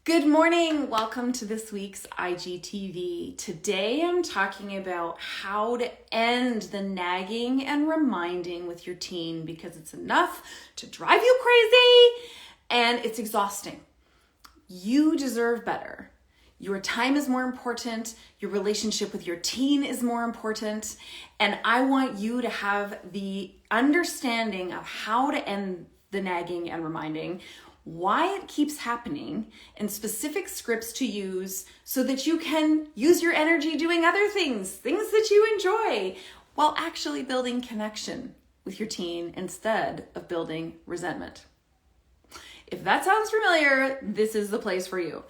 Good morning. Welcome to this week's IGTV. Today I'm talking about how to end the nagging and reminding with your teen because it's enough to drive you crazy and it's exhausting. You deserve better. Your time is more important. Your relationship with your teen is more important. And I want you to have the understanding of how to end the nagging and reminding, why it keeps happening, and specific scripts to use so that you can use your energy doing other things that you enjoy, while actually building connection with your teen instead of building resentment. If that sounds familiar, this is the place for you.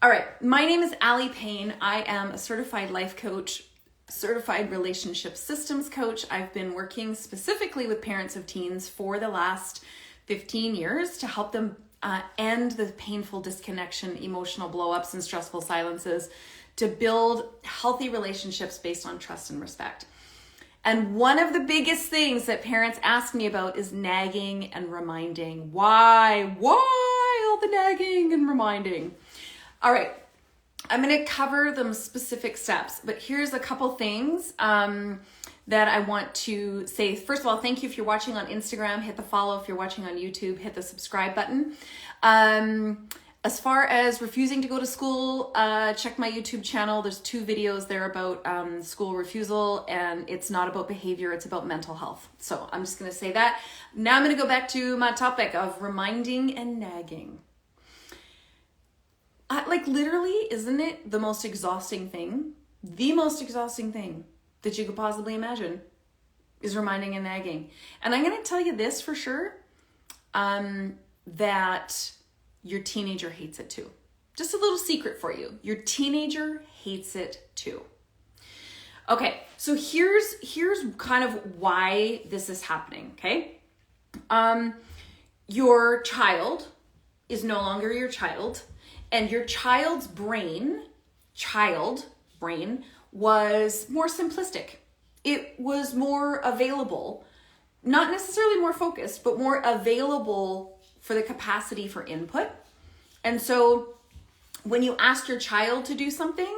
All right, my name is Allie Payne. I am a certified life coach, certified relationship systems coach. I've been working specifically with parents of teens for the last 15 years to help them end the painful disconnection, emotional blow-ups, and stressful silences to build healthy relationships based on trust and respect. And one of the biggest things that parents ask me about is nagging and reminding. Why all the nagging and reminding? All right, I'm going to cover them specific steps, but here's a couple things that I want to say. First of all, thank you if you're watching on Instagram. Hit the follow. If you're watching on YouTube, hit the subscribe button. As far as refusing to go to school, check my YouTube channel. There's 2 videos there about school refusal, and it's not about behavior, it's about mental health. So I'm just going to say that. Now I'm going to go back to my topic of reminding and nagging. Literally, isn't it the most exhausting thing? The most exhausting thing that you could possibly imagine is reminding and nagging. And I'm going to tell you this for sure, that your teenager hates it too. Just a little secret for you. Your teenager hates it too. Okay, so here's kind of why this is happening, okay? Your child is no longer your child, and your child's brain was more simplistic. It was more available, not necessarily more focused, but more available for the capacity for input. And so when you asked your child to do something,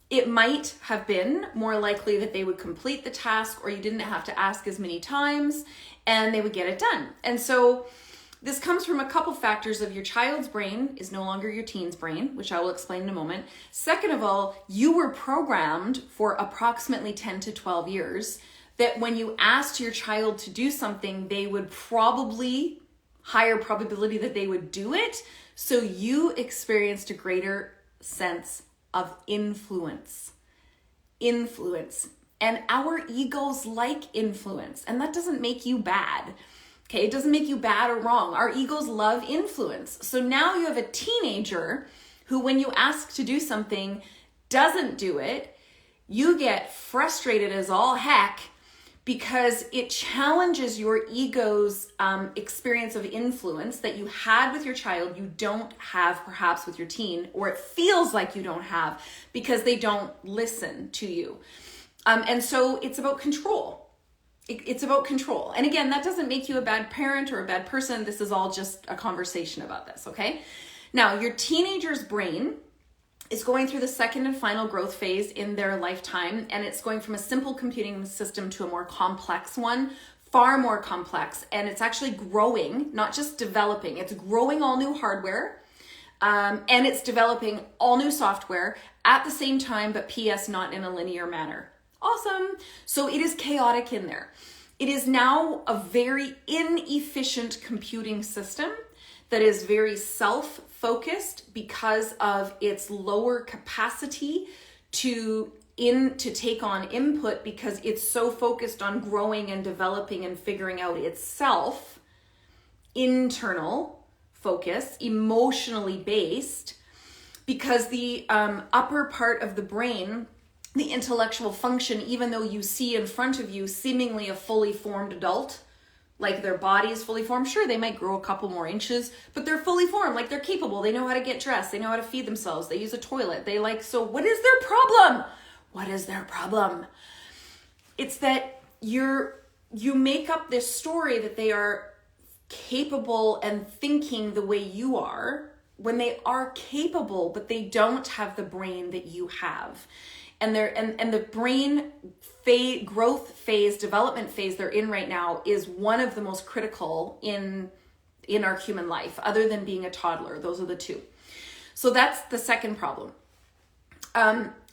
it might have been more likely that they would complete the task, or you didn't have to ask as many times and they would get it done. And so this comes from a couple factors of your child's brain is no longer your teen's brain, which I will explain in a moment. Second of all, you were programmed for approximately 10 to 12 years that when you asked your child to do something, they would probably, higher probability that they would do it. So you experienced a greater sense of influence. And our egos like influence, and that doesn't make you bad. Okay, it doesn't make you bad or wrong. Our egos love influence. So now you have a teenager who, when you ask to do something, doesn't do it. You get frustrated as all heck because it challenges your ego's experience of influence that you had with your child, you don't have perhaps with your teen, or it feels like you don't have because they don't listen to you. And so it's about control. It's about control. And again, that doesn't make you a bad parent or a bad person. This is all just a conversation about this, okay? Now, your teenager's brain is going through the second and final growth phase in their lifetime, and it's going from a simple computing system to a more complex one, far more complex, and it's actually growing, not just developing. It's growing all new hardware, and it's developing all new software at the same time, but PS, not in a linear manner. Awesome. So it is chaotic in there. It is now a very inefficient computing system that is very self-focused because of its lower capacity to take on input, because it's so focused on growing and developing and figuring out itself, internal focus, emotionally based, because the upper part of the brain, the intellectual function, even though you see in front of you seemingly a fully formed adult, like their body is fully formed. Sure, they might grow a couple more inches, but they're fully formed, like they're capable. They know how to get dressed. They know how to feed themselves. They use a toilet. So what is their problem? What is their problem? It's that you make up this story that they are capable and thinking the way you are, are capable, but they don't have the brain that you have. And the brain growth phase, development phase they're in right now is one of the most critical in our human life, other than being a toddler. Those are the two. So that's the second problem.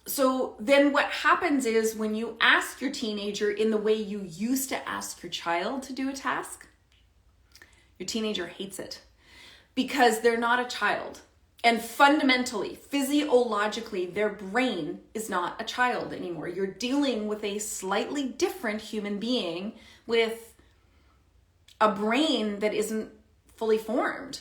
So then what happens is when you ask your teenager in the way you used to ask your child to do a task, your teenager hates it because they're not a child. And fundamentally, physiologically, their brain is not a child anymore. You're dealing with a slightly different human being with a brain that isn't fully formed.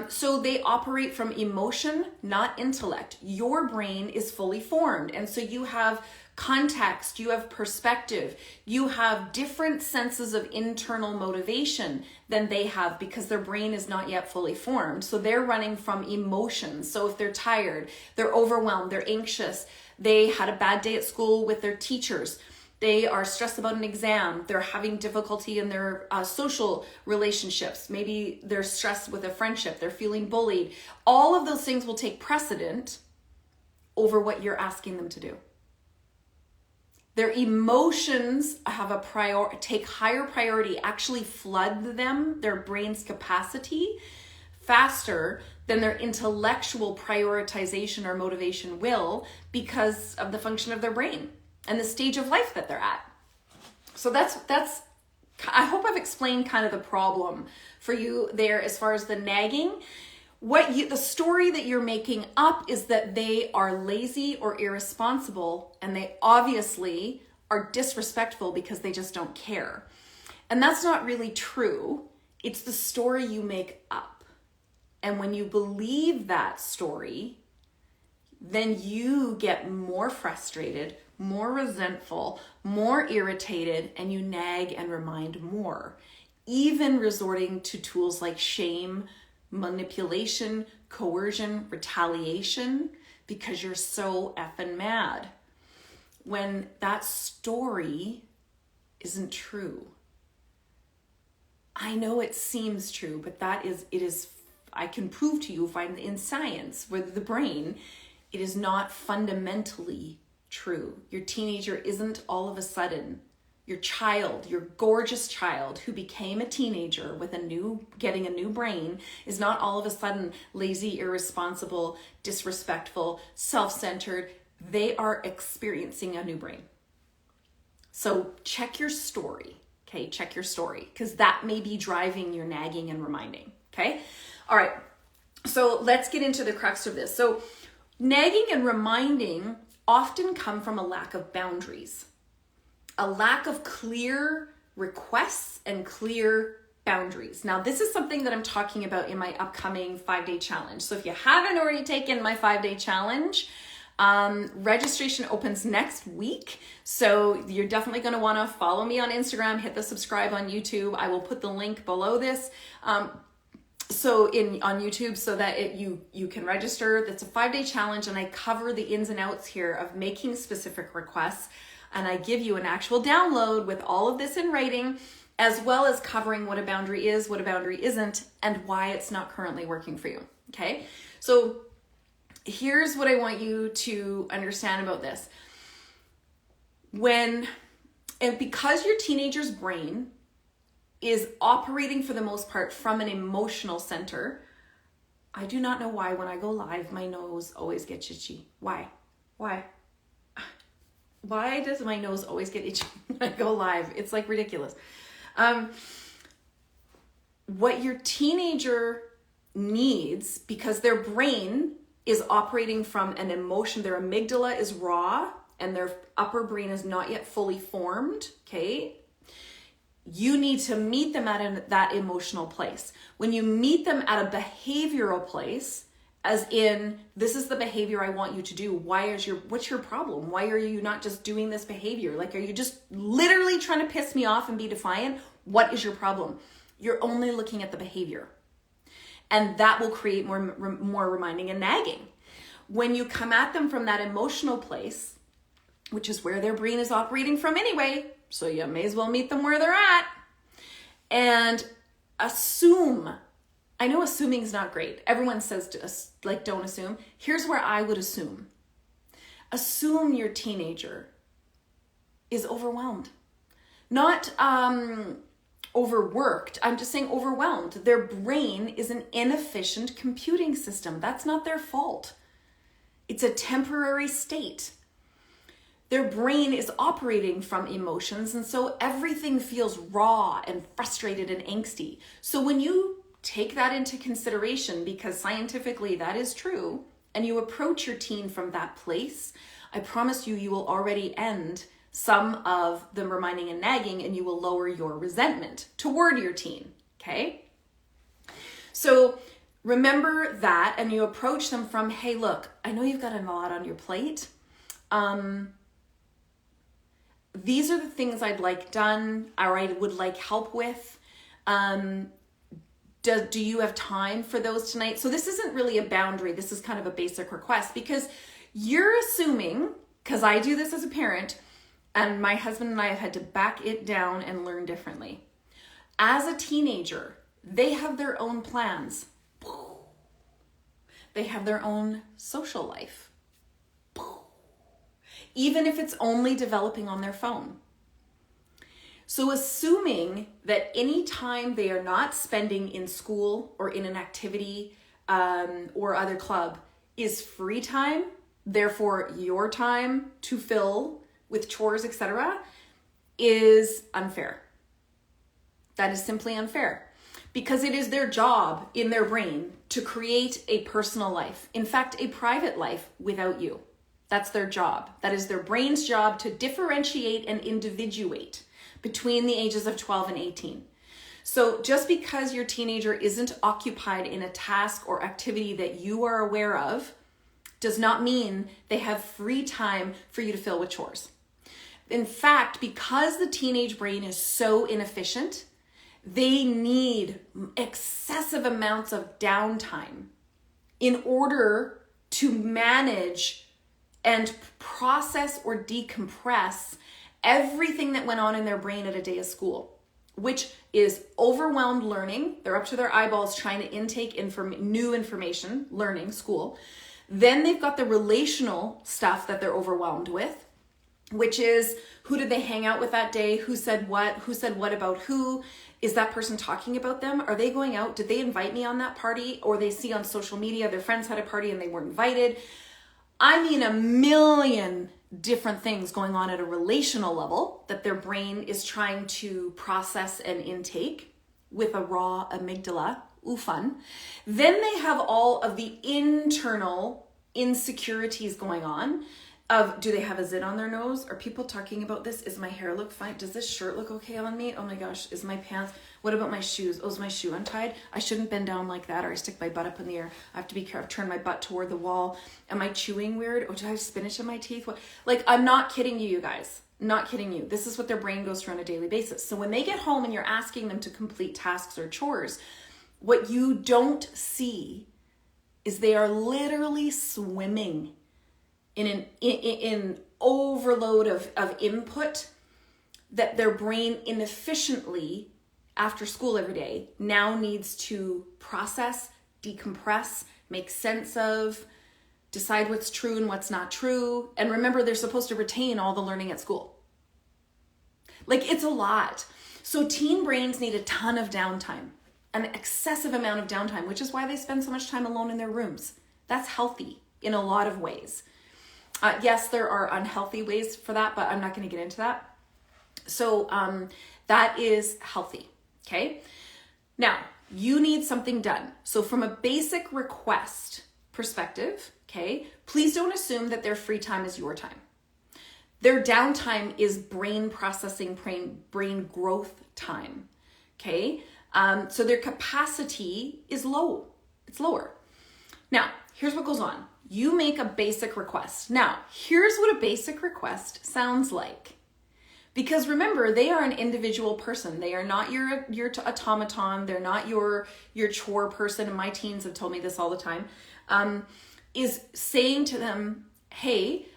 So they operate from emotion, not intellect. Your brain is fully formed. And so you have context, you have perspective, you have different senses of internal motivation than they have because their brain is not yet fully formed. So they're running from emotions. So if they're tired, they're overwhelmed, they're anxious, they had a bad day at school with their teachers, they are stressed about an exam, they're having difficulty in their social relationships, maybe they're stressed with a friendship, they're feeling bullied. All of those things will take precedent over what you're asking them to do. Their emotions have take higher priority, actually flood them, their brain's capacity, faster than their intellectual prioritization or motivation will because of the function of their brain and the stage of life that they're at. So that's I hope I've explained kind of the problem for you there as far as the nagging. The story that you're making up is that they are lazy or irresponsible, and they obviously are disrespectful because they just don't care. And that's not really true. It's the story you make up. And when you believe that story, then you get more frustrated, more resentful, more irritated, and you nag and remind more, even resorting to tools like shame, manipulation, coercion, retaliation, because you're so effing mad when that story isn't true. I know it seems true, but it is, I can prove to you in science with the brain, it is not fundamentally true. Your teenager isn't all of a sudden your child, your gorgeous child who became a teenager with getting a new brain is not all of a sudden lazy, irresponsible, disrespectful, self-centered. They are experiencing a new brain. So check your story, okay? Check your story, because that may be driving your nagging and reminding, okay? All right, so let's get into the crux of this. So nagging and reminding often come from a lack of boundaries. A lack of clear requests and clear boundaries. Now, this is something that I'm talking about in my upcoming 5-day challenge. So if you haven't already taken my 5-day challenge, registration opens next week. So you're definitely going to want to follow me on Instagram, hit the subscribe on YouTube. I will put the link below this. On YouTube so that you can register. That's a 5-day challenge, and I cover the ins and outs here of making specific requests. And I give you an actual download with all of this in writing, as well as covering what a boundary is, what a boundary isn't, and why it's not currently working for you, okay? So here's what I want you to understand about this. Because your teenager's brain is operating for the most part from an emotional center, I do not know why when I go live, my nose always gets itchy. Why? Why does my nose always get itchy when I go live? It's like ridiculous. What your teenager needs, because their brain is operating from an emotion, their amygdala is raw and their upper brain is not yet fully formed, okay? You need to meet them at that emotional place. When you meet them at a behavioral place, as in, this is the behavior I want you to do. What's your problem? Why are you not just doing this behavior? Like, are you just literally trying to piss me off and be defiant? What is your problem? You're only looking at the behavior. And that will create more reminding and nagging. When you come at them from that emotional place, which is where their brain is operating from anyway, so you may as well meet them where they're at, and assume I know assuming is not great. Everyone says to us, like, don't assume. Here's where I would assume. Assume your teenager is overwhelmed. Not overworked. I'm just saying overwhelmed. Their brain is an inefficient computing system. That's not their fault. It's a temporary state. Their brain is operating from emotions, and so everything feels raw and frustrated and angsty. So when you take that into consideration, because scientifically that is true, and you approach your teen from that place, I promise you, you will already end some of the reminding and nagging, and you will lower your resentment toward your teen, okay? So remember that, and you approach them from, hey, look, I know you've got a lot on your plate. These are the things I'd like done, or I would like help with. Do you have time for those tonight? So this isn't really a boundary. This is kind of a basic request, because you're assuming, because I do this as a parent, and my husband and I have had to back it down and learn differently. As a teenager, they have their own plans. They have their own social life. Even if it's only developing on their phone. So assuming that any time they are not spending in school or in an activity or other club is free time, therefore your time to fill with chores, etc., is unfair. That is simply unfair, because it is their job in their brain to create a personal life. In fact, a private life without you. That's their job. That is their brain's job, to differentiate and individuate between the ages of 12 and 18. So just because your teenager isn't occupied in a task or activity that you are aware of does not mean they have free time for you to fill with chores. In fact, because the teenage brain is so inefficient, they need excessive amounts of downtime in order to manage and process or decompress everything that went on in their brain at a day of school, which is overwhelmed learning. They're up to their eyeballs trying to intake new information, learning, school. Then they've got the relational stuff that they're overwhelmed with, which is, who did they hang out with that day? Who said what about who? Is that person talking about them? Are they going out? Did they invite me on that party? Or they see on social media their friends had a party and they weren't invited. I mean, a million different things going on at a relational level that their brain is trying to process and intake with a raw amygdala. Ooh, fun. Then they have all of the internal insecurities going on of, do they have a zit on their nose? Are people talking about this? Is my hair look fine? Does this shirt look okay on me? Oh my gosh, is my pants? What about my shoes? Oh, is my shoe untied? I shouldn't bend down like that, or I stick my butt up in the air. I have to be careful, turn my butt toward the wall. Am I chewing weird? Oh, do I have spinach in my teeth? What? Like, I'm not kidding you guys. Not kidding you. This is what their brain goes through on a daily basis. So when they get home and you're asking them to complete tasks or chores, what you don't see is they are literally swimming in an overload of input that their brain inefficiently, after school every day, now needs to process, decompress, make sense of, decide what's true and what's not true. And remember, they're supposed to retain all the learning at school. Like, it's a lot. So teen brains need a ton of downtime, an excessive amount of downtime, which is why they spend so much time alone in their rooms. That's healthy in a lot of ways. Yes, there are unhealthy ways for that, but I'm not going to get into that. So that is healthy, okay? Now, you need something done. So from a basic request perspective, okay, please don't assume that their free time is your time. Their downtime is brain processing, brain growth time, okay? So their capacity is low. It's lower. Now, here's what goes on. You make a basic request. Now, here's what a basic request sounds like. Because remember, they are an individual person. They are not your automaton. They're not your chore person. And my teens have told me this all the time. Is saying to them, hey,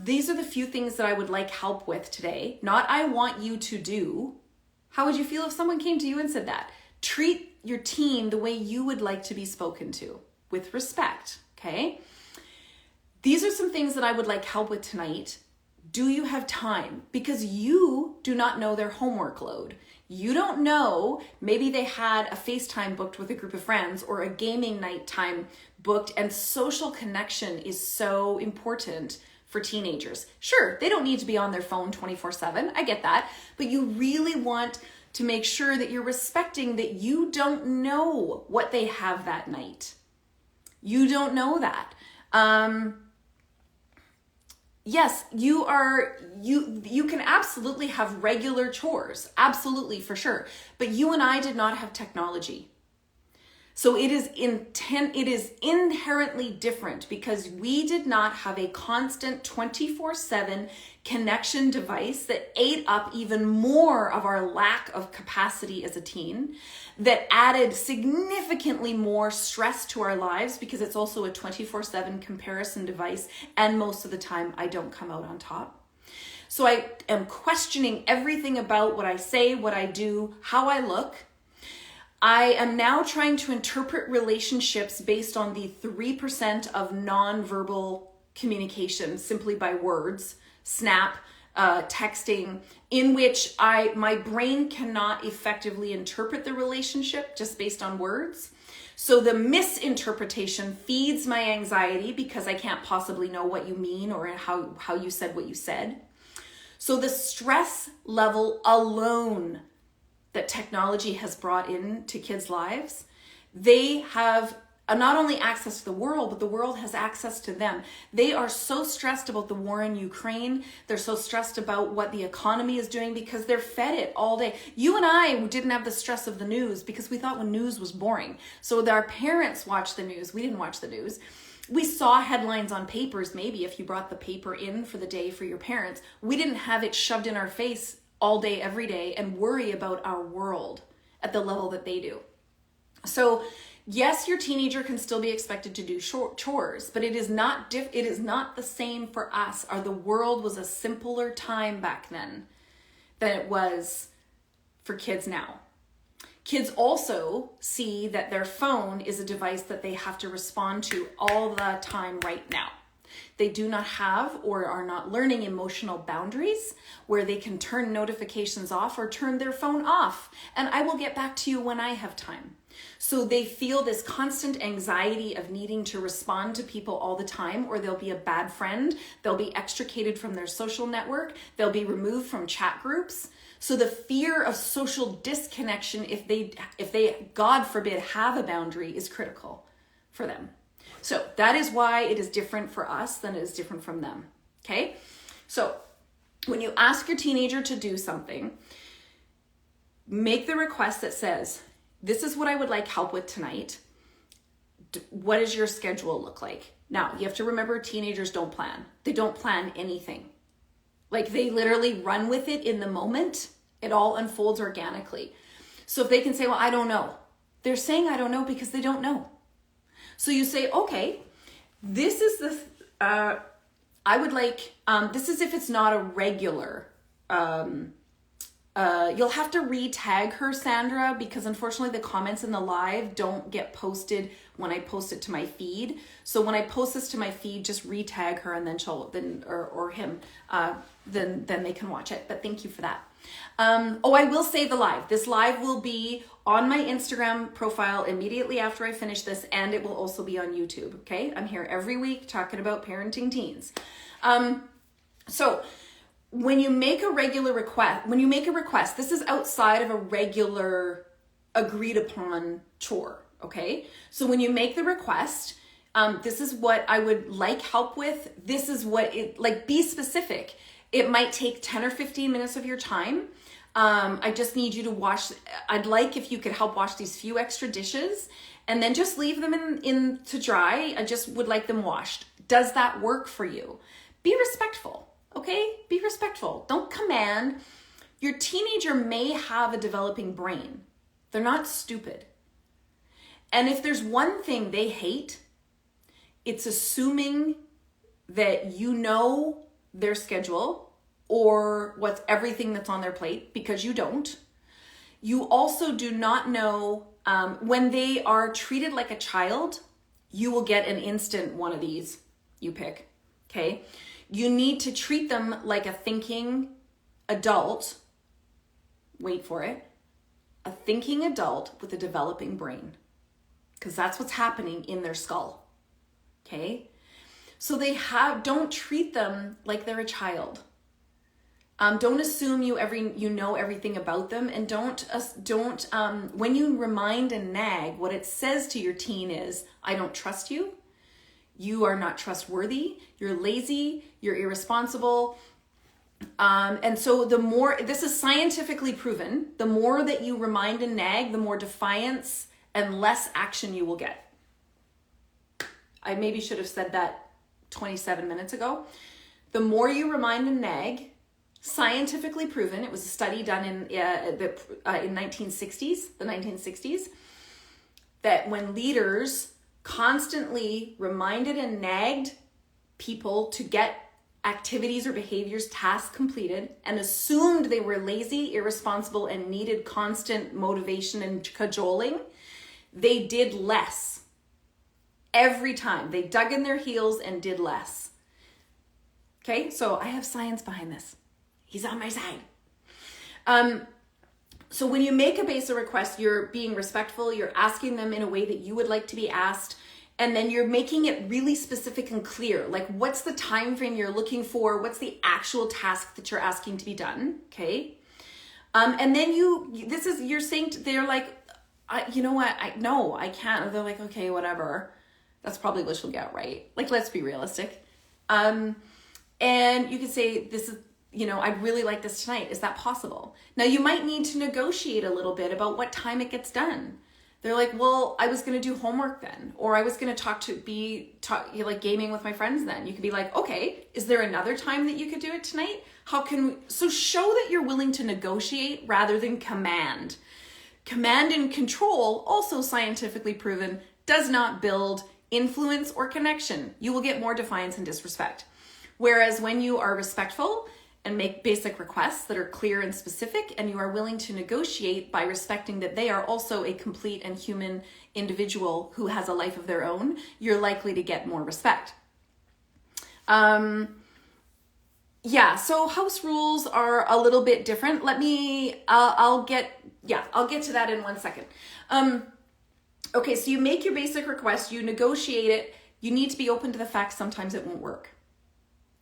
these are the few things that I would like help with today. Not I want you to do. How would you feel if someone came to you and said that? Treat your teen the way you would like to be spoken to, with respect, okay? These are some things that I would like help with tonight. Do you have time? Because you do not know their homework load. You don't know, maybe they had a FaceTime booked with a group of friends or a gaming night time booked, and social connection is so important for teenagers. Sure, they don't need to be on their phone 24/7. I get that. But you really want to make sure that you're respecting that you don't know what they have that night. You don't know that. Yes, you can absolutely have regular chores, absolutely, for sure. But you and I did not have technology. So it is inherently different because we did not have a constant 24/7 connection device that ate up even more of our lack of capacity as a teen, that added significantly more stress to our lives because it's also a 24/7 comparison device, and most of the time I don't come out on top. So I am questioning everything about what I say, what I do, how I look. I am now trying to interpret relationships based on the 3% of nonverbal communication simply by words, snap, texting, in which my brain cannot effectively interpret the relationship just based on words. So the misinterpretation feeds my anxiety because I can't possibly know what you mean or how you said what you said. So the stress level alone that technology has brought into kids' lives, they have not only access to the world, but the world has access to them. They are so stressed about the war in Ukraine. They're so stressed about what the economy is doing because they're fed it all day. You and I didn't have the stress of the news because we thought the news was boring. So our parents watched the news. We didn't watch the news. We saw headlines on papers, maybe if you brought the paper in for the day for your parents. We didn't have it shoved in our face all day, every day, and worry about our world at the level that they do. So yes, your teenager can still be expected to do chores, but it is not the same for us. The world was a simpler time back then than it was for kids now. Kids also see that their phone is a device that they have to respond to all the time right now. They do not have or are not learning emotional boundaries where they can turn notifications off or turn their phone off. And I will get back to you when I have time. So they feel this constant anxiety of needing to respond to people all the time, or they'll be a bad friend. They'll be extricated from their social network. They'll be removed from chat groups. So the fear of social disconnection, if they, God forbid, have a boundary, is critical for them. So that is why it is different for us than it is different from them, okay? So when you ask your teenager to do something, make the request that says, this is what I would like help with tonight. What does your schedule look like? Now, you have to remember teenagers don't plan. They don't plan anything. Like they literally run with it in the moment. It all unfolds organically. So if they can say, well, I don't know. They're saying I don't know because they don't know. So you say, okay, this is I would like, this is if it's not a regular, you'll have to re-tag her, Sandra, because unfortunately the comments in the live don't get posted when I post it to my feed. So when I post this to my feed, just re-tag her and then or him, then they can watch it. But thank you for that. I will say the live. This live will be on my Instagram profile immediately after I finish this, and it will also be on YouTube, okay? I'm here every week talking about parenting teens. So when you make a request, this is outside of a regular agreed upon chore, okay? So when you make the request, this is what I would like help with. This is what be specific. It might take 10 or 15 minutes of your time. I just need you to wash. I'd like if you could help wash these few extra dishes and then just leave them in to dry. I just would like them washed. Does that work for you? Be respectful, okay? Be respectful. Don't command. Your teenager may have a developing brain. They're not stupid. And if there's one thing they hate, it's assuming that you know their schedule or what's everything that's on their plate, because you don't. You also do not know when they are treated like a child, you will get an instant one of these. You pick, okay? You need to treat them like a thinking adult. Wait for it. A thinking adult with a developing brain, because that's what's happening in their skull, okay? So don't treat them like they're a child. Don't assume you know everything about them, and don't when you remind and nag, what it says to your teen is, I don't trust you. You are not trustworthy. You're lazy. You're irresponsible. And so this is scientifically proven, the more that you remind and nag, the more defiance and less action you will get. I maybe should have said that 27 minutes ago. The more you remind and nag, scientifically proven, it was a study done in 1960s, that when leaders constantly reminded and nagged people to get activities or behaviors, tasks completed, and assumed they were lazy, irresponsible, and needed constant motivation and cajoling, they did less. Every time they dug in their heels and did less. Okay, so I have science behind this. He's on my side. So when you make a basic request, you're being respectful, you're asking them in a way that you would like to be asked, and then you're making it really specific and clear. Like, what's the time frame you're looking for? What's the actual task that you're asking to be done? Okay. And then you're saying, they're like, you know what? No, I can't. And they're like, okay, whatever. That's probably what you'll get, right? Like, let's be realistic. And you could say, this is, I'd really like this tonight. Is that possible? Now, you might need to negotiate a little bit about what time it gets done. They're like, well, I was going to do homework then, or I was going to like gaming with my friends then. You could be like, okay, is there another time that you could do it tonight? So show that you're willing to negotiate rather than command. Command and control, also scientifically proven, does not build influence or connection. You will get more defiance and disrespect. Whereas when you are respectful and make basic requests that are clear and specific, and you are willing to negotiate by respecting that they are also a complete and human individual who has a life of their own, you're likely to get more respect. So house rules are a little bit different. I'll get to that in 1 second. Okay, so you make your basic request, you negotiate it, you need to be open to the fact sometimes it won't work.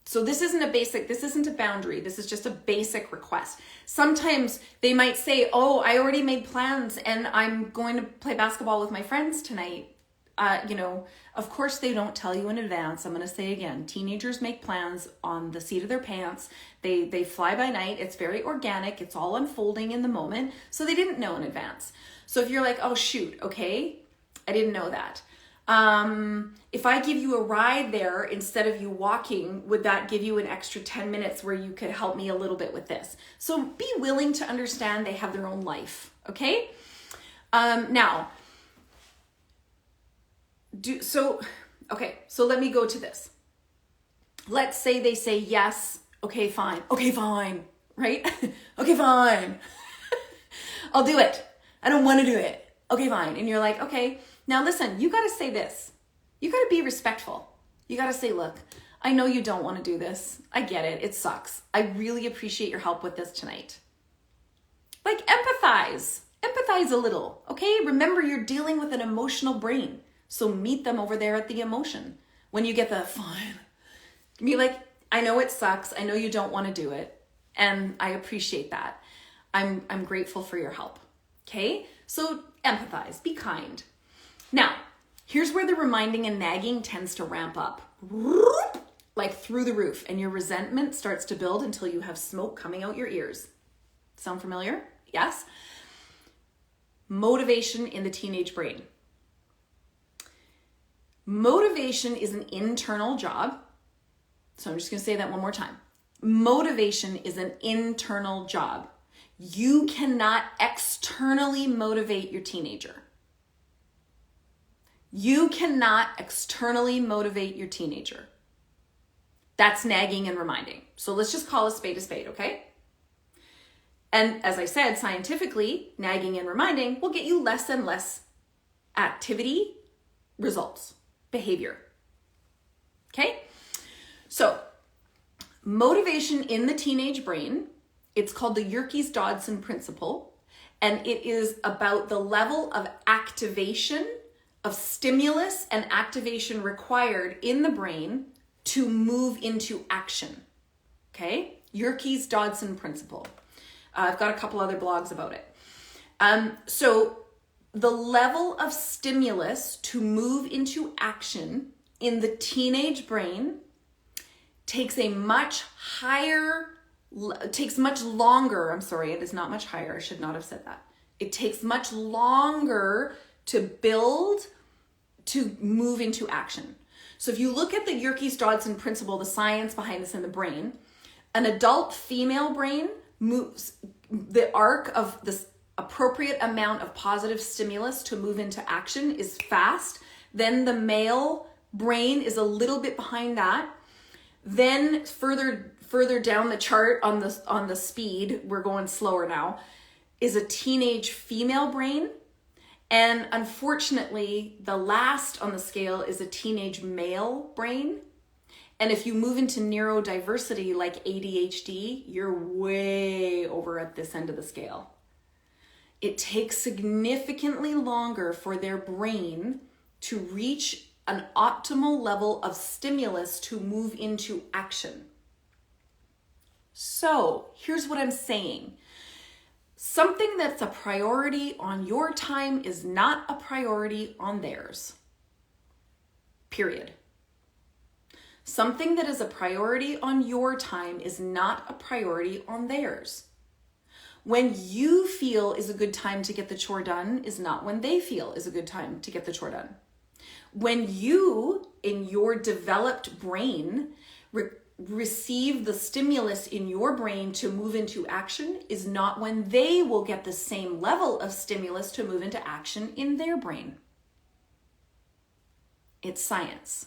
So this isn't a boundary. This is just a basic request. Sometimes they might say, oh, I already made plans and I'm going to play basketball with my friends tonight. Of course they don't tell you in advance. I'm going to say again, teenagers make plans on the seat of their pants. They fly by night. It's very organic. It's all unfolding in the moment. So they didn't know in advance. So if you're like, oh shoot, okay, I didn't know that. If I give you a ride there instead of you walking, would that give you an extra 10 minutes where you could help me a little bit with this? So be willing to understand they have their own life, okay? So let me go to this. Let's say they say yes, okay, fine, right? Okay, fine. I'll do it. I don't want to do it. Okay, fine. And you're like, okay, now listen, you got to say this. You got to be respectful. You got to say, look, I know you don't want to do this. I get it. It sucks. I really appreciate your help with this tonight. Like, empathize a little, okay? Remember, you're dealing with an emotional brain. So meet them over there at the emotion. When you get the fine, be like, I know it sucks. I know you don't want to do it. And I appreciate that. I'm grateful for your help. Okay? So empathize, be kind. Now, here's where the reminding and nagging tends to ramp up. Like through the roof, and your resentment starts to build until you have smoke coming out your ears. Sound familiar? Yes? Motivation in the teenage brain. Motivation is an internal job. So I'm just going to say that one more time. Motivation is an internal job. You cannot externally motivate your teenager. You cannot externally motivate your teenager. That's nagging and reminding. So let's just call a spade, okay? And as I said, scientifically, nagging and reminding will get you less and less activity, results, behavior. Okay? So, motivation in the teenage brain, it's called the Yerkes-Dodson principle, and it is about the level of activation, of stimulus and activation required in the brain to move into action. Okay? Yerkes-Dodson principle. I've got a couple other blogs about it. So the level of stimulus to move into action in the teenage brain takes much longer. I'm sorry, it is not much higher. I should not have said that. It takes much longer to build, to move into action. So if you look at the Yerkes-Dodson principle, the science behind this in the brain, an adult female brain moves, the arc of this appropriate amount of positive stimulus to move into action is fast. Then the male brain is a little bit behind that. Then further down the chart on the speed, we're going slower now, is a teenage female brain. And unfortunately, the last on the scale is a teenage male brain. And if you move into neurodiversity like ADHD, you're way over at this end of the scale. It takes significantly longer for their brain to reach an optimal level of stimulus to move into action. So here's what I'm saying. Something that's a priority on your time is not a priority on theirs. Period. Something that is a priority on your time is not a priority on theirs. When you feel is a good time to get the chore done is not when they feel is a good time to get the chore done. When you, in your developed brain, receive the stimulus in your brain to move into action is not when they will get the same level of stimulus to move into action in their brain. It's science.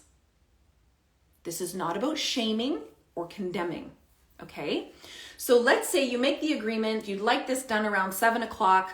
This is not about shaming or condemning, okay? So let's say you make the agreement, you'd like this done around 7 o'clock,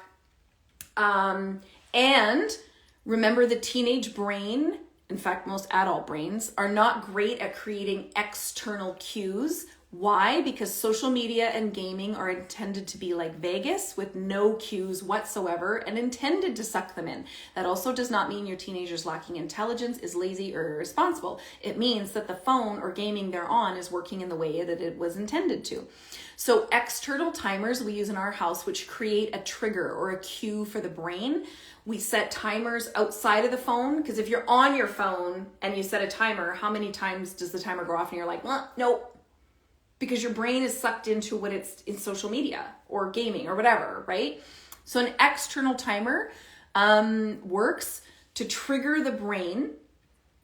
and remember the teenage brain, in fact, most adult brains, are not great at creating external cues. Why? Because social media and gaming are intended to be like Vegas with no cues whatsoever and intended to suck them in. That also does not mean your teenager's lacking intelligence, is lazy, or irresponsible. It means that the phone or gaming they're on is working in the way that it was intended to. So external timers we use in our house, which create a trigger or a cue for the brain. We set timers outside of the phone, because if you're on your phone and you set a timer, how many times does the timer go off and you're like, well, nope. Because your brain is sucked into what it's in social media or gaming or whatever, right? So an external timer works to trigger the brain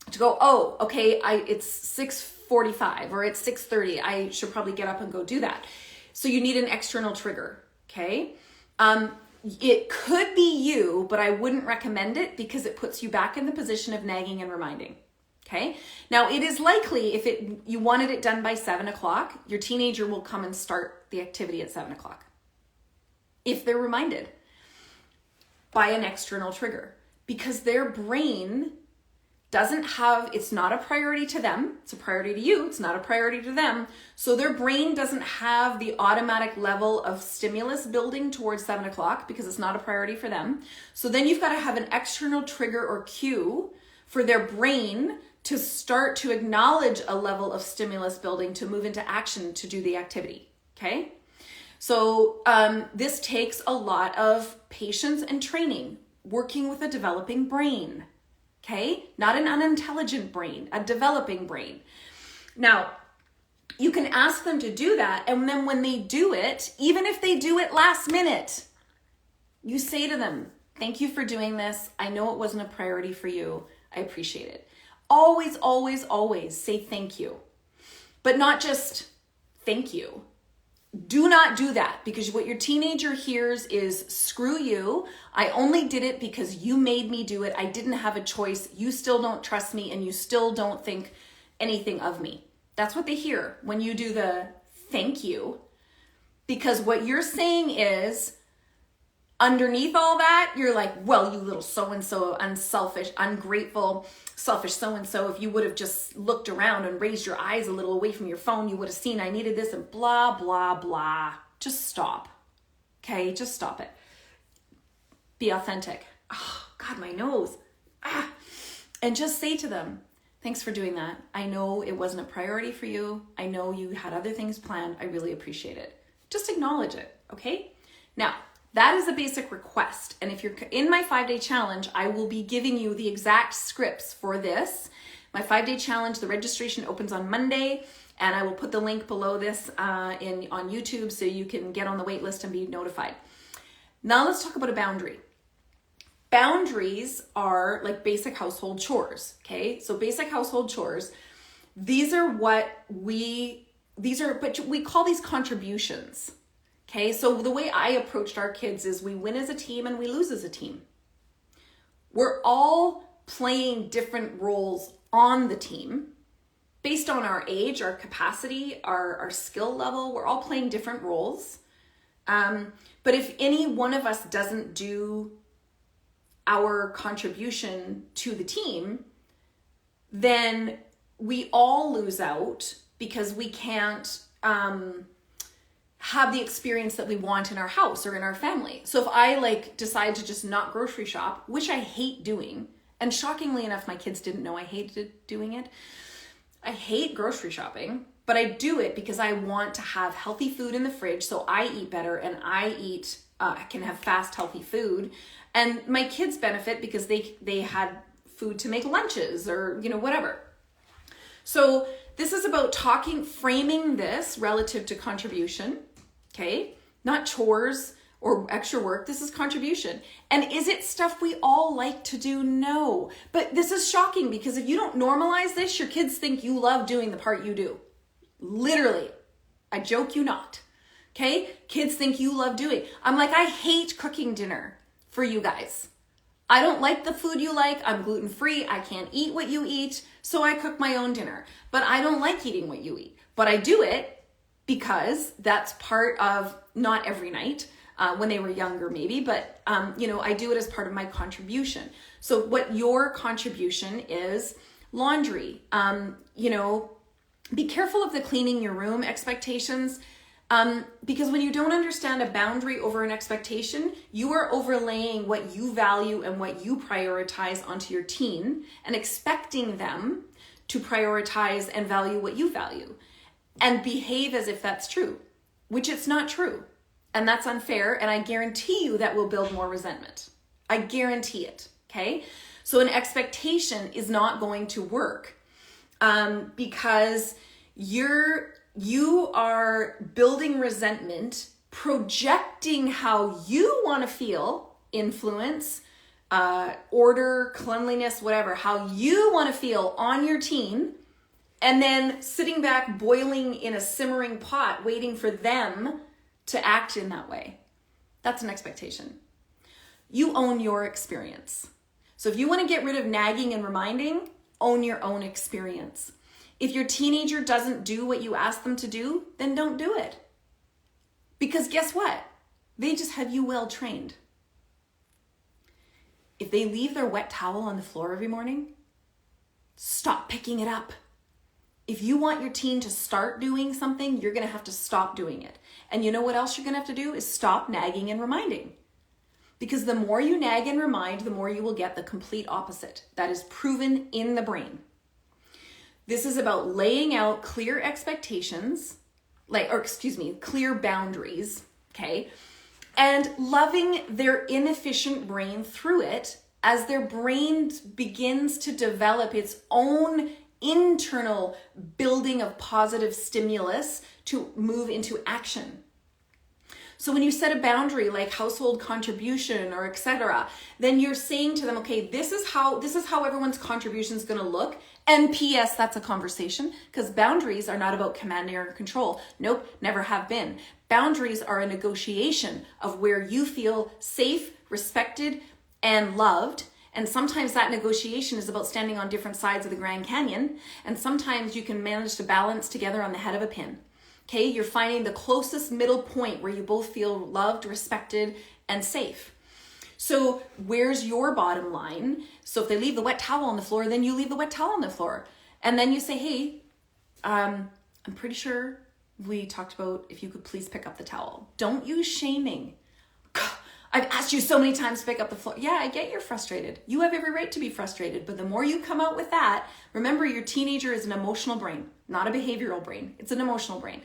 to go, oh, okay, it's 6:45 or it's 6:30. I should probably get up and go do that. So you need an external trigger, okay? It could be you, but I wouldn't recommend it because it puts you back in the position of nagging and reminding. Okay. Now it is likely if you wanted it done by 7 o'clock, your teenager will come and start the activity at 7 o'clock. If they're reminded by an external trigger, because their brain it's not a priority to them. It's a priority to you. It's not a priority to them. So their brain doesn't have the automatic level of stimulus building towards 7 o'clock because it's not a priority for them. So then you've got to have an external trigger or cue for their brain to start to acknowledge a level of stimulus building to move into action to do the activity, okay? So this takes a lot of patience and training, working with a developing brain, okay? Not an unintelligent brain, a developing brain. Now, you can ask them to do that, and then when they do it, even if they do it last minute, you say to them, thank you for doing this. I know it wasn't a priority for you. I appreciate it. Always, always, always say thank you, but not just thank you. Do not do that, because what your teenager hears is screw you. I only did it because you made me do it. I didn't have a choice. You still don't trust me and you still don't think anything of me. That's what they hear when you do the thank you. Because what you're saying is, underneath all that, you're like, well, you little so-and-so, unselfish, ungrateful, selfish so-and-so, if you would have just looked around and raised your eyes a little away from your phone, you would have seen I needed this and blah, blah, blah. Just stop. Okay, just stop it. Be authentic. Oh, God, my nose. And just say to them, thanks for doing that. I know it wasn't a priority for you. I know you had other things planned. I really appreciate it. Just acknowledge it, okay? Now, that is a basic request. And if you're in my 5-day challenge, I will be giving you the exact scripts for this. My 5-day challenge, the registration opens on Monday, and I will put the link below this on YouTube so you can get on the wait list and be notified. Now let's talk about a boundary. Boundaries are like basic household chores, okay? So basic household chores, but we call these contributions. Okay, so the way I approached our kids is we win as a team and we lose as a team. We're all playing different roles on the team based on our age, our capacity, our skill level. We're all playing different roles. But if any one of us doesn't do our contribution to the team, then we all lose out because we can't have the experience that we want in our house or in our family. So if I decide to just not grocery shop, which I hate doing, and shockingly enough, my kids didn't know I hated doing it. I hate grocery shopping, but I do it because I want to have healthy food in the fridge so I eat better and I can have fast, healthy food. And my kids benefit because they had food to make lunches or, whatever. So this is about framing this relative to contribution, okay? Not chores or extra work. This is contribution. And is it stuff we all like to do? No. But this is shocking because if you don't normalize this, your kids think you love doing the part you do. Literally. I joke you not. Okay? Kids think you love doing. I'm like, I hate cooking dinner for you guys. I don't like the food you like. I'm gluten-free. I can't eat what you eat. So I cook my own dinner. But I don't like eating what you eat. But I do it because that's part of, not every night, when they were younger maybe, but I do it as part of my contribution. So what your contribution is, laundry. Be careful of the cleaning your room expectations. Because when you don't understand a boundary over an expectation, you are overlaying what you value and what you prioritize onto your teen and expecting them to prioritize and value what you value and behave as if that's true, which it's not true. And that's unfair. And I guarantee you that will build more resentment. I guarantee it. Okay. So an expectation is not going to work because you are building resentment, projecting how you want to feel, influence, order, cleanliness, whatever, how you want to feel on your teen, and then sitting back, boiling in a simmering pot, waiting for them to act in that way. That's an expectation. You own your experience. So if you want to get rid of nagging and reminding, own your own experience. If your teenager doesn't do what you ask them to do, then don't do it. Because guess what? They just have you well trained. If they leave their wet towel on the floor every morning, stop picking it up. If you want your teen to start doing something, you're going to have to stop doing it. And you know what else you're going to have to do is stop nagging and reminding. Because the more you nag and remind, the more you will get the complete opposite. That is proven in the brain. This is about laying out clear expectations, clear boundaries, okay? And loving their inefficient brain through it as their brain begins to develop its own internal building of positive stimulus to move into action. So when you set a boundary like household contribution or etc., then you're saying to them, okay, this is how everyone's contribution is going to look. And P.S., that's a conversation, because boundaries are not about command or control. Nope, never have been. Boundaries are a negotiation of where you feel safe, respected, and loved. And sometimes that negotiation is about standing on different sides of the Grand Canyon. And sometimes you can manage to balance together on the head of a pin. Okay, you're finding the closest middle point where you both feel loved, respected, and safe. So where's your bottom line? So if they leave the wet towel on the floor, then you leave the wet towel on the floor. And then you say, hey, I'm pretty sure we talked about if you could please pick up the towel. Don't use shaming. I've asked you so many times to pick up the floor. Yeah, I get you're frustrated. You have every right to be frustrated. But the more you come out with that, remember your teenager is an emotional brain, not a behavioral brain. It's an emotional brain.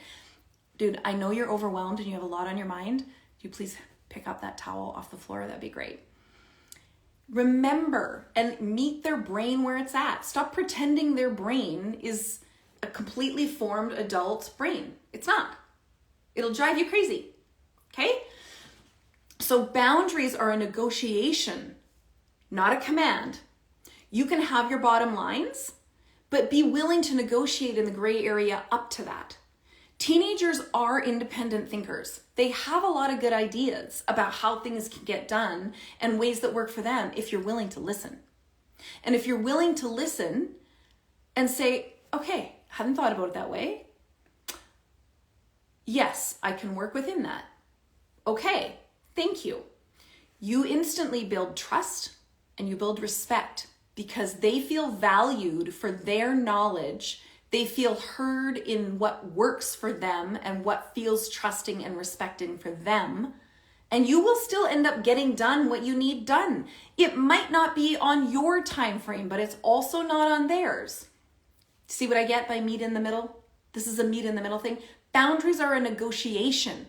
Dude, I know you're overwhelmed and you have a lot on your mind. Could you please pick up that towel off the floor? That'd be great. Remember and meet their brain where it's at. Stop pretending their brain is a completely formed adult brain. It's not. It'll drive you crazy. Okay? So boundaries are a negotiation, not a command. You can have your bottom lines, but be willing to negotiate in the gray area up to that. Teenagers are independent thinkers. They have a lot of good ideas about how things can get done and ways that work for them if you're willing to listen. And if you're willing to listen and say, okay, haven't thought about it that way. Yes, I can work within that. Okay, thank you. You instantly build trust and you build respect because they feel valued for their knowledge. They feel heard in what works for them and what feels trusting and respecting for them. And you will still end up getting done what you need done. It might not be on your time frame, but it's also not on theirs. See what I get by meet in the middle? This is a meet in the middle thing. Boundaries are a negotiation.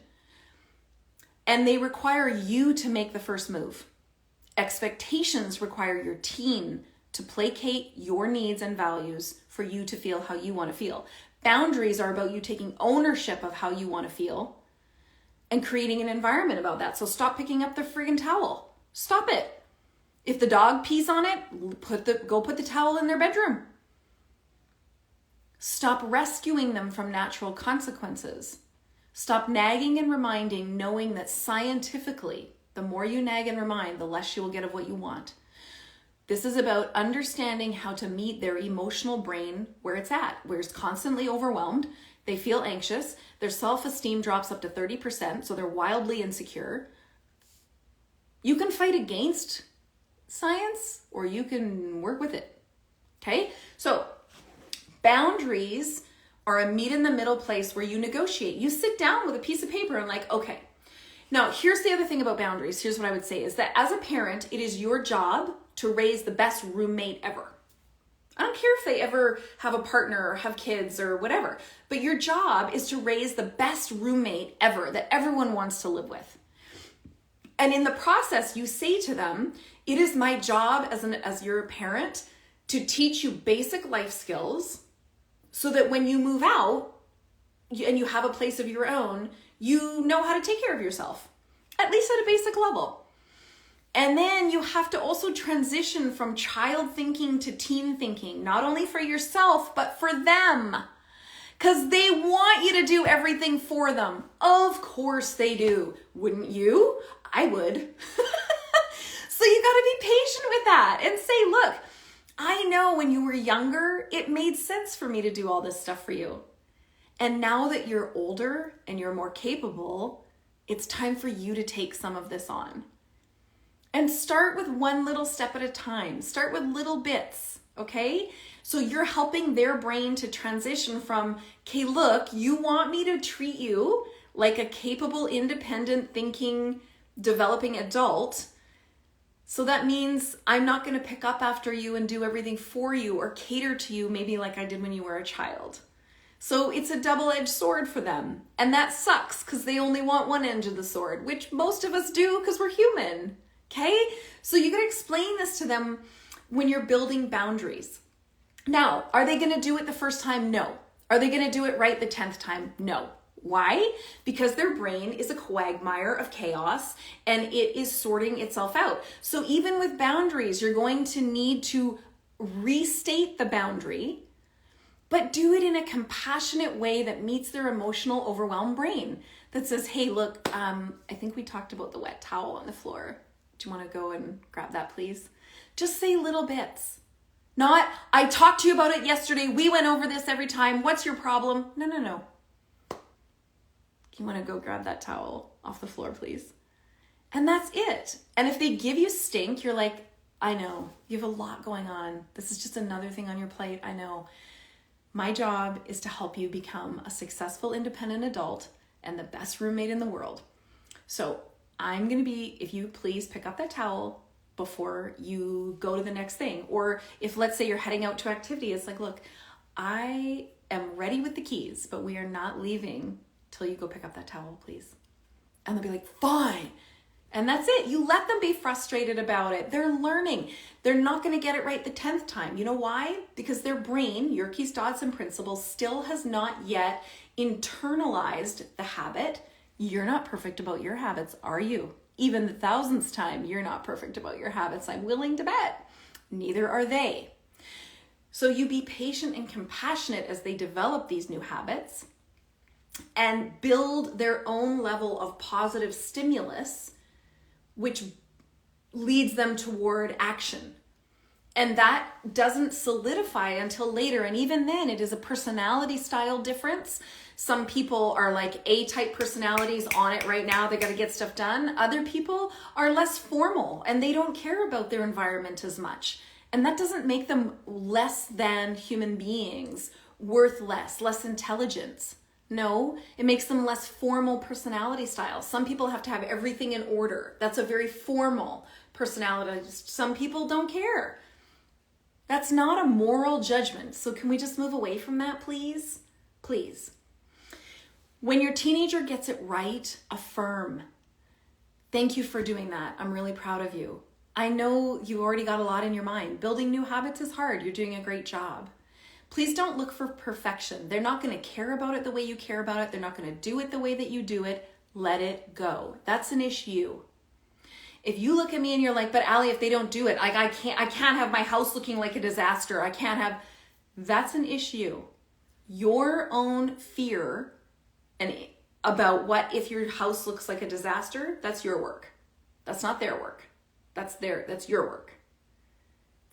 And they require you to make the first move. Expectations require your teen to placate your needs and values for you to feel how you want to feel. Boundaries are about you taking ownership of how you want to feel and creating an environment about that. So stop picking up the friggin' towel. Stop it. If the dog pees on it, go put the towel in their bedroom. Stop rescuing them from natural consequences. Stop nagging and reminding, knowing that scientifically, the more you nag and remind, the less you will get of what you want. This is about understanding how to meet their emotional brain where it's at, where it's constantly overwhelmed. They feel anxious. Their self-esteem drops up to 30%, so they're wildly insecure. You can fight against science or you can work with it. Okay? So boundaries are a meet in the middle place where you negotiate. You sit down with a piece of paper and like, okay. Now, here's the other thing about boundaries. Here's what I would say is that as a parent, it is your job to raise the best roommate ever. I don't care if they ever have a partner or have kids or whatever, but your job is to raise the best roommate ever that everyone wants to live with. And in the process, you say to them, it is my job as your parent to teach you basic life skills so that when you move out and you have a place of your own, you know how to take care of yourself, at least at a basic level. And then you have to also transition from child thinking to teen thinking, not only for yourself, but for them. Because they want you to do everything for them. Of course they do. Wouldn't you? I would. So you got to be patient with that and say, look, I know when you were younger, it made sense for me to do all this stuff for you. And now that you're older and you're more capable, it's time for you to take some of this on. And start with one little step at a time. Start with little bits, okay? So you're helping their brain to transition from, okay, look, you want me to treat you like a capable, independent thinking, developing adult. So that means I'm not going to pick up after you and do everything for you or cater to you maybe like I did when you were a child. So it's a double-edged sword for them. And that sucks because they only want one end of the sword, which most of us do because we're human. Okay? So you got to explain this to them when you're building boundaries. Now, are they going to do it the first time? No. Are they going to do it right the 10th time? No. Why? Because their brain is a quagmire of chaos and it is sorting itself out. So even with boundaries, you're going to need to restate the boundary, but do it in a compassionate way that meets their emotional, overwhelmed brain that says, hey, look, I think we talked about the wet towel on the floor. Do you want to go and grab that, please? Just say little bits. Not, I talked to you about it yesterday. We went over this every time. What's your problem? No. You want to go grab that towel off the floor, please? And that's it. And if they give you stink, you're like, I know, you have a lot going on. This is just another thing on your plate. I know. My job is to help you become a successful, independent adult and the best roommate in the world. So I'm going to be, if you please pick up that towel before you go to the next thing. Or if, let's say, you're heading out to activity, it's like, look, I am ready with the keys, but we are not leaving till you go pick up that towel, please. And they'll be like, fine. And that's it. You let them be frustrated about it. They're learning. They're not going to get it right the 10th time. You know why? Because their brain, Yerkes, Dodson principle, still has not yet internalized the habit. You're not perfect about your habits, are you? Even the 1000th time, you're not perfect about your habits. I'm willing to bet. Neither are they. So you be patient and compassionate as they develop these new habits and build their own level of positive stimulus, which leads them toward action. And that doesn't solidify until later. And even then, it is a personality style difference. Some people are like A-type personalities, on it right now. They got to get stuff done. Other people are less formal and they don't care about their environment as much. And that doesn't make them less than human beings, worth less intelligence. No, it makes them less formal personality styles. Some people have to have everything in order. That's a very formal personality. Some people don't care. That's not a moral judgment. So can we just move away from that, please? Please. When your teenager gets it right, affirm. Thank you for doing that. I'm really proud of you. I know you already got a lot in your mind. Building new habits is hard. You're doing a great job. Please don't look for perfection. They're not going to care about it the way you care about it. They're not going to do it the way that you do it. Let it go. That's an issue. If you look at me and you're like, but Allie, if they don't do it, I can't have my house looking like a disaster. I can't have, that's an issue. Your own fear and about what if your house looks like a disaster, that's your work. That's not their work. That's your work.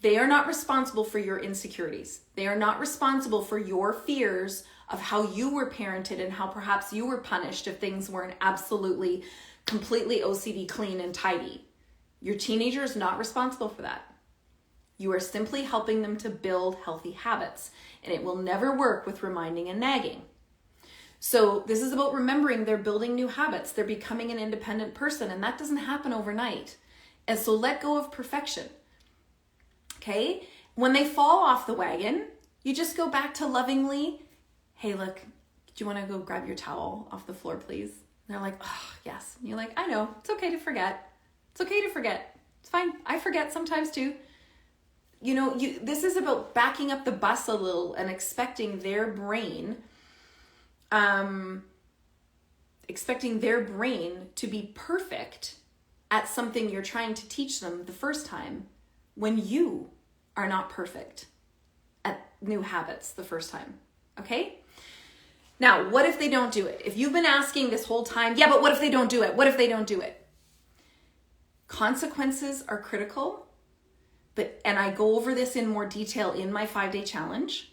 They are not responsible for your insecurities. They are not responsible for your fears of how you were parented and how perhaps you were punished if things weren't absolutely, completely OCD clean and tidy. Your teenager is not responsible for that. You are simply helping them to build healthy habits, and it will never work with reminding and nagging. So this is about remembering they're building new habits. They're becoming an independent person, and that doesn't happen overnight. And so let go of perfection. Okay? When they fall off the wagon, you just go back to lovingly, hey, look, do you want to go grab your towel off the floor, please? And they're like, oh, yes. And you're like, I know. It's okay to forget. It's okay to forget. It's fine. I forget sometimes too. You know, this is about backing up the bus a little and expecting their brain to be perfect at something you're trying to teach them the first time when you are not perfect at new habits the first time. Okay? Now, what if they don't do it? If you've been asking this whole time, yeah, but what if they don't do it? What if they don't do it? Consequences are critical, and I go over this in more detail in my 5-day challenge.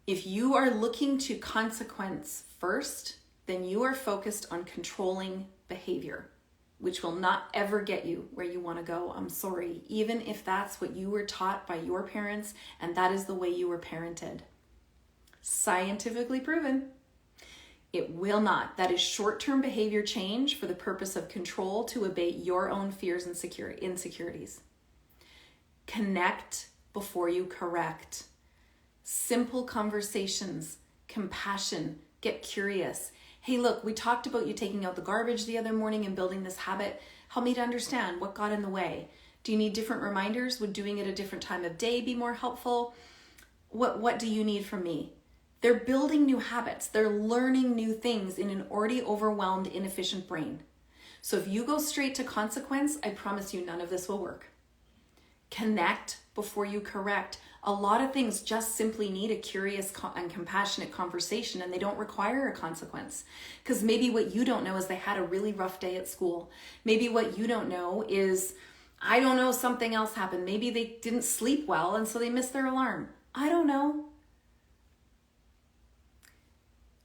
If you are looking to consequence first, then you are focused on controlling behavior, which will not ever get you where you want to go. I'm sorry, even if that's what you were taught by your parents and that is the way you were parented. Scientifically proven. It will not. That is short-term behavior change for the purpose of control to abate your own fears and insecurities. Connect before you correct. Simple conversations, compassion, get curious. Hey, look, we talked about you taking out the garbage the other morning and building this habit. Help me to understand what got in the way. Do you need different reminders? Would doing it a different time of day be more helpful? What do you need from me? They're building new habits. They're learning new things in an already overwhelmed, inefficient brain. So if you go straight to consequence, I promise you none of this will work. Connect before you correct. A lot of things just simply need a curious and compassionate conversation, and they don't require a consequence. Because maybe what you don't know is they had a really rough day at school. Maybe what you don't know is, I don't know, something else happened. Maybe they didn't sleep well and so they missed their alarm. I don't know.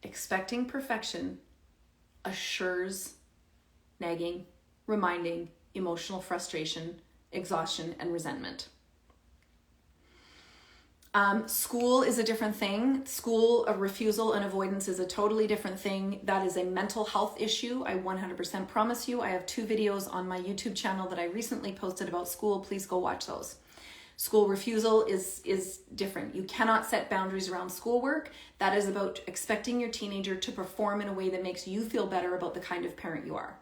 expecting perfection assures nagging, reminding, emotional frustration, exhaustion, and resentment. School is a different thing. School, a refusal and avoidance is a totally different thing. That is a mental health issue. I 100% promise you. I have 2 videos on my YouTube channel that I recently posted about school. Please go watch those. School refusal is different. You cannot set boundaries around schoolwork. That is about expecting your teenager to perform in a way that makes you feel better about the kind of parent you are.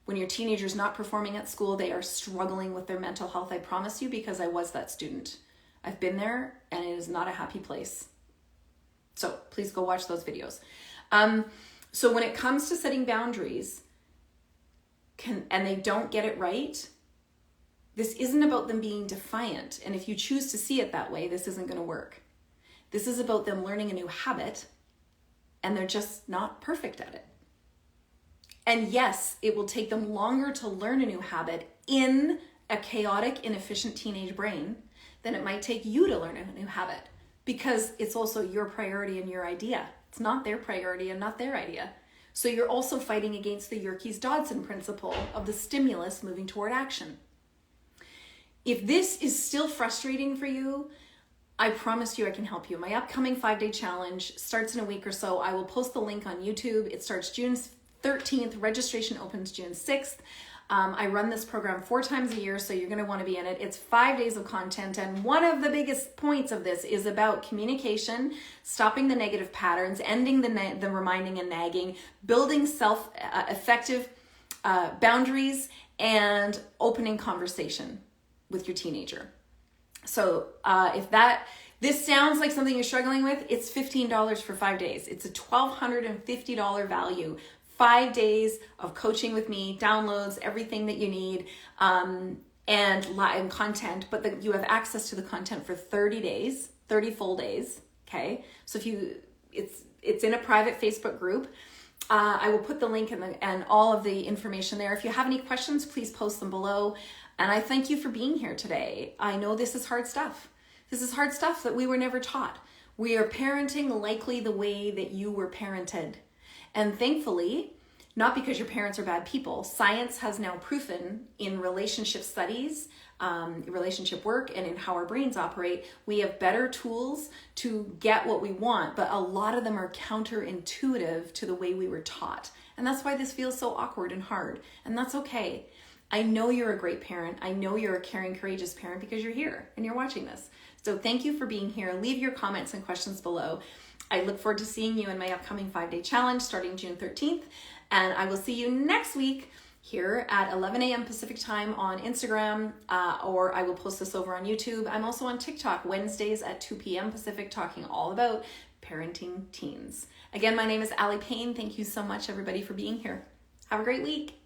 When your teenager's not performing at school, they are struggling with their mental health, I promise you, because I was that student. I've been there, and it is not a happy place. So please go watch those videos. So when it comes to setting boundaries, and they don't get it right, this isn't about them being defiant. And if you choose to see it that way, this isn't going to work. This is about them learning a new habit, and they're just not perfect at it. And yes, it will take them longer to learn a new habit in a chaotic, inefficient teenage brain than it might take you to learn a new habit, because it's also your priority and your idea. It's not their priority and not their idea. So you're also fighting against the Yerkes-Dodson principle of the stimulus moving toward action. If this is still frustrating for you, I promise you I can help you. My upcoming 5-day challenge starts in a week or so. I will post the link on YouTube. It starts June 13th. Registration opens June 6th. I run this program 4 times a year, so you're going to want to be in it. It's 5 days of content, and one of the biggest points of this is about communication, stopping the negative patterns, ending the reminding and nagging, building effective boundaries, and opening conversation with your teenager. So if this sounds like something you're struggling with, it's $15 for 5 days. It's a $1,250 value. 5 days of coaching with me, downloads, everything that you need, and live content, but you have access to the content for 30 days, 30 full days, okay? So it's in a private Facebook group. I will put the link and all of the information there. If you have any questions, please post them below. And I thank you for being here today. I know this is hard stuff. This is hard stuff that we were never taught. We are parenting likely the way that you were parented. And thankfully, not because your parents are bad people, science has now proven in relationship studies, relationship work, and in how our brains operate, we have better tools to get what we want, but a lot of them are counterintuitive to the way we were taught. And that's why this feels so awkward and hard, and that's okay. I know you're a great parent. I know you're a caring, courageous parent because you're here and you're watching this. So thank you for being here. Leave your comments and questions below. I look forward to seeing you in my upcoming 5-day challenge starting June 13th. And I will see you next week here at 11 a.m. Pacific time on Instagram, or I will post this over on YouTube. I'm also on TikTok Wednesdays at 2 p.m. Pacific, talking all about parenting teens. Again, my name is Allie Payne. Thank you so much, everybody, for being here. Have a great week.